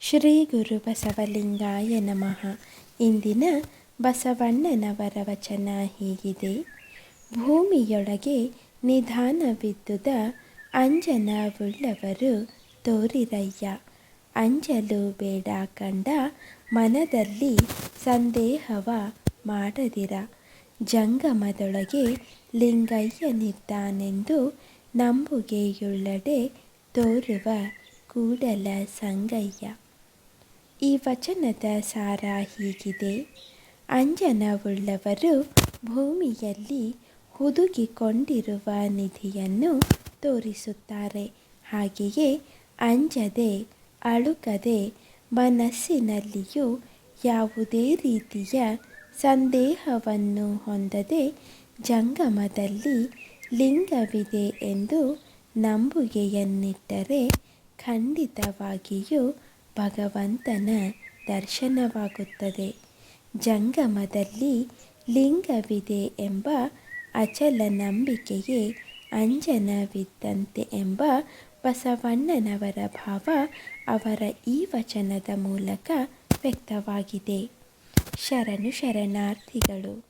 ಶ್ರೀ ಗುರು ಬಸವಲಿಂಗಾಯ ನಮಃ. ಇಂದಿನ ಬಸವಣ್ಣನವರ ವಚನ ಹೀಗಿದೆ. ಭೂಮಿಯೊಳಗೆ ನಿಧಾನವಿದ್ದುದ ಅಂಜನವುಳ್ಳವರು ತೋರಿರಯ್ಯ. ಅಂಜಲು ಬೇಡ ಕಂಡ ಮನದಲ್ಲಿ ಸಂದೇಹವ ಮಾಡದಿರ. ಜಂಗಮದೊಳಗೆ ಲಿಂಗಯ್ಯನಿದ್ದಾನೆಂದು ನಂಬುಗೆಯುಳ್ಳಡೆ ತೋರುವ ಕೂಡಲ ಸಂಗಯ್ಯ. ಈ ವಚನದ ಸಾರ ಹೀಗಿದೆ. ಅಂಜನವುಳ್ಳವರು ಭೂಮಿಯಲ್ಲಿ ಹುದುಗಿಕೊಂಡಿರುವ ನಿಧಿಯನ್ನು ತೋರಿಸುತ್ತಾರೆ. ಹಾಗೆಯೇ ಅಂಜದೆ ಅಳುಕದೆ ಮನಸ್ಸಿನಲ್ಲಿಯೂ ಯಾವುದೇ ರೀತಿಯ ಸಂದೇಹವನ್ನು ಹೊಂದದೆ ಜಂಗಮದಲ್ಲಿ ಲಿಂಗವಿದೆ ಎಂದು ನಂಬುಗೆಯನ್ನಿಟ್ಟರೆ ಖಂಡಿತವಾಗಿಯೂ ಭಗವಂತನ ದರ್ಶನವಾಗುತ್ತದೆ. ಜಂಗಮದಲ್ಲಿ ಲಿಂಗವಿದೆ ಎಂಬ ಅಚಲ ನಂಬಿಕೆಯೇ ಅಂಜನವಿದ್ದಂತೆ ಎಂಬ ಬಸವಣ್ಣನವರ ಭಾವ ಅವರ ಈ ವಚನದ ಮೂಲಕ ವ್ಯಕ್ತವಾಗಿದೆ. ಶರಣು ಶರಣಾರ್ಥಿಗಳು.